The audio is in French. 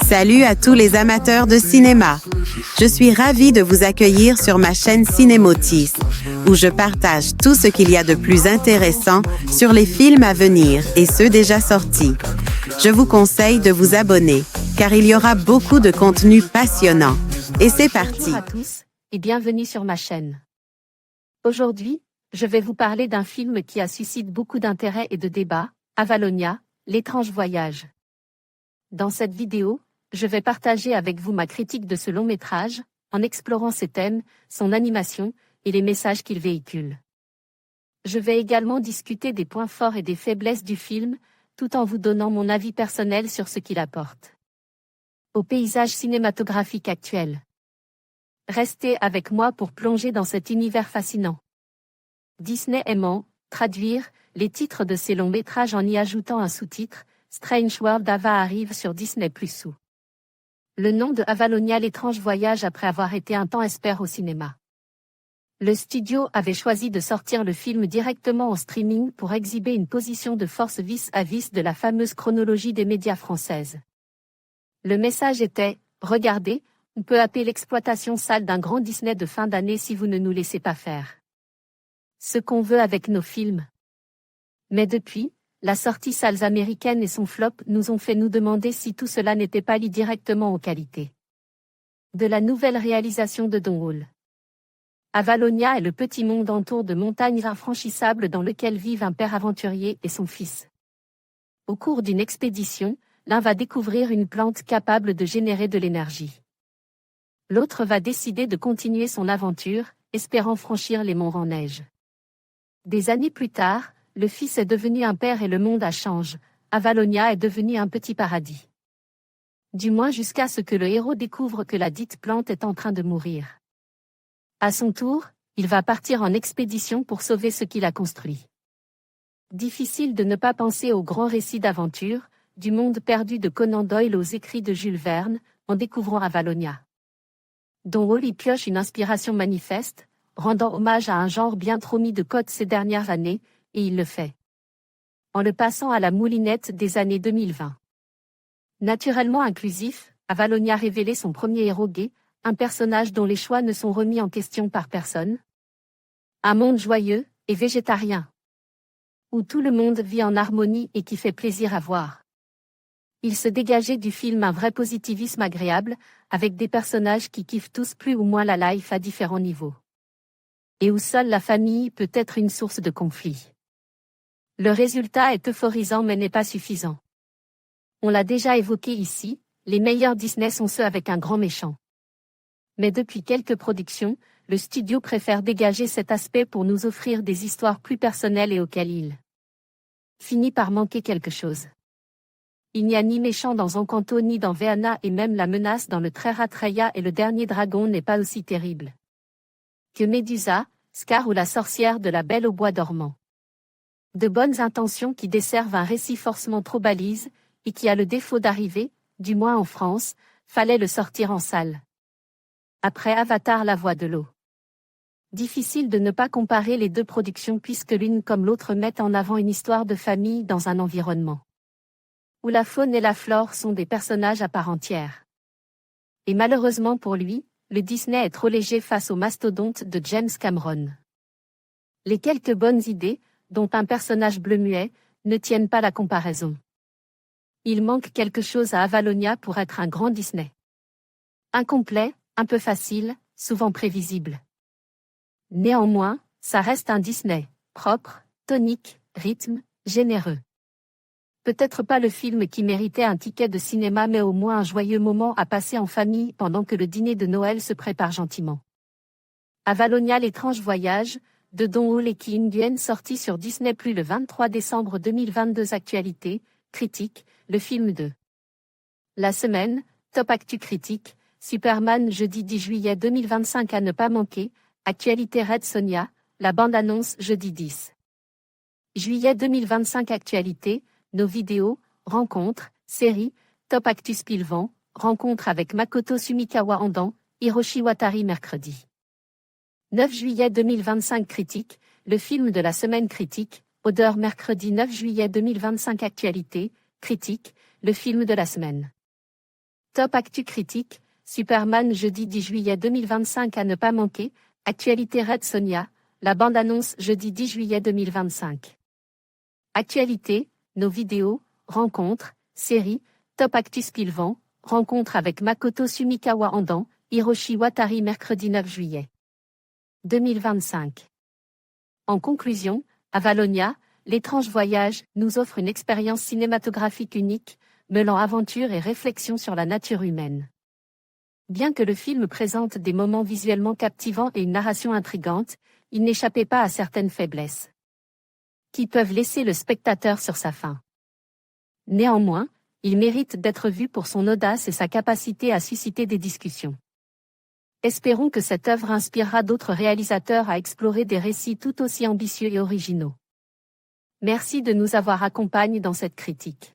Salut à tous les amateurs de cinéma. Je suis ravie de vous accueillir sur ma chaîne Cinémotis, où je partage tout ce qu'il y a de plus intéressant sur les films à venir et ceux déjà sortis. Je vous conseille de vous abonner, car il y aura beaucoup de contenu passionnant. Et c'est parti. Bonjour à tous, et bienvenue sur ma chaîne. Aujourd'hui, je vais vous parler d'un film qui a suscité beaucoup d'intérêt et de débats, Avalonia, l'étrange voyage. Dans cette vidéo, je vais partager avec vous ma critique de ce long métrage, en explorant ses thèmes, son animation, et les messages qu'il véhicule. Je vais également discuter des points forts et des faiblesses du film, tout en vous donnant mon avis personnel sur ce qu'il apporte au paysage cinématographique actuel. Restez avec moi pour plonger dans cet univers fascinant. Disney aimant traduire les titres de ses longs métrages en y ajoutant un sous-titre, Strange World Ava arrive sur Disney+. Le nom de Avalonia l'étrange voyage après avoir été un temps expert au cinéma. Le studio avait choisi de sortir le film directement en streaming pour exhiber une position de force vis-à-vis de la fameuse chronologie des médias françaises. Le message était « Regardez, on peut happer l'exploitation sale d'un grand Disney de fin d'année si vous ne nous laissez pas faire. Ce qu'on veut avec nos films. » Mais depuis, la sortie salles américaine et son flop nous ont fait nous demander si tout cela n'était pas lié directement aux qualités de la nouvelle réalisation de Don Hall. Avalonia est le petit monde entour de montagnes infranchissables dans lequel vivent un père aventurier et son fils. Au cours d'une expédition, l'un va découvrir une plante capable de générer de l'énergie. L'autre va décider de continuer son aventure, espérant franchir les monts en neige. Des années plus tard, le fils est devenu un père et le monde a changé. Avalonia est devenu un petit paradis. Du moins jusqu'à ce que le héros découvre que la dite plante est en train de mourir. À son tour, il va partir en expédition pour sauver ce qu'il a construit. Difficile de ne pas penser au grand récit d'aventure, du monde perdu de Conan Doyle aux écrits de Jules Verne, en découvrant Avalonia. Don Hall y pioche une inspiration manifeste, rendant hommage à un genre bien trop mis de côté ces dernières années, et il le fait en le passant à la moulinette des années 2020. Naturellement inclusif, Avalonia révélait son premier héros gay, un personnage dont les choix ne sont remis en question par personne. Un monde joyeux et végétarien, où tout le monde vit en harmonie et qui fait plaisir à voir. Il se dégageait du film un vrai positivisme agréable, avec des personnages qui kiffent tous plus ou moins la life à différents niveaux. Et où seule la famille peut être une source de conflit. Le résultat est euphorisant mais n'est pas suffisant. On l'a déjà évoqué ici, les meilleurs Disney sont ceux avec un grand méchant. Mais depuis quelques productions, le studio préfère dégager cet aspect pour nous offrir des histoires plus personnelles et auxquelles il finit par manquer quelque chose. Il n'y a ni méchant dans Encanto ni dans Vaiana et même la menace dans le Treya et le dernier dragon n'est pas aussi terrible que Médusa, Scar ou la sorcière de la Belle au bois dormant. De bonnes intentions qui desservent un récit forcément trop balise, et qui a le défaut d'arriver, du moins en France, fallait le sortir en salle. Après Avatar la voix de l'eau. Difficile de ne pas comparer les deux productions puisque l'une comme l'autre mettent en avant une histoire de famille dans un environnement où la faune et la flore sont des personnages à part entière. Et malheureusement pour lui, le Disney est trop léger face au mastodonte de James Cameron. Les quelques bonnes idées, dont un personnage bleu-muet, ne tiennent pas la comparaison. Il manque quelque chose à Avalonia pour être un grand Disney. Incomplet, un peu facile, souvent prévisible. Néanmoins, ça reste un Disney, propre, tonique, rythme, généreux. Peut-être pas le film qui méritait un ticket de cinéma mais au moins un joyeux moment à passer en famille pendant que le dîner de Noël se prépare gentiment. Avalonia l'étrange voyage, de Don Hall et Ki In-Guen sorti sur Disney+ le 23 décembre 2022. Actualité, critique, le film de la semaine, top actu critique, Superman jeudi 10 juillet 2025 à ne pas manquer, actualité Red Sonja, la bande-annonce jeudi 10 juillet 2025. Actualité, nos vidéos, rencontres, séries, top actu Spilvan, rencontre avec Makoto Sumikawa Andan, Hiroshi Watari mercredi 9 juillet 2025. Critique, le film de la semaine critique, Odeur mercredi 9 juillet 2025. Actualité, critique, le film de la semaine. Top Actu Critique, Superman jeudi 10 juillet 2025 à ne pas manquer, Actualité Red Sonja, la bande-annonce jeudi 10 juillet 2025. Actualité, nos vidéos, rencontres, séries, Top Actu Spilvan, rencontre avec Makoto Sumikawa Andan, Hiroshi Watari mercredi 9 juillet 2025. En conclusion, Avalonia, l'étrange voyage, nous offre une expérience cinématographique unique, mêlant aventure et réflexion sur la nature humaine. Bien que le film présente des moments visuellement captivants et une narration intrigante, il n'échappait pas à certaines faiblesses qui peuvent laisser le spectateur sur sa faim. Néanmoins, il mérite d'être vu pour son audace et sa capacité à susciter des discussions. Espérons que cette œuvre inspirera d'autres réalisateurs à explorer des récits tout aussi ambitieux et originaux. Merci de nous avoir accompagnés dans cette critique.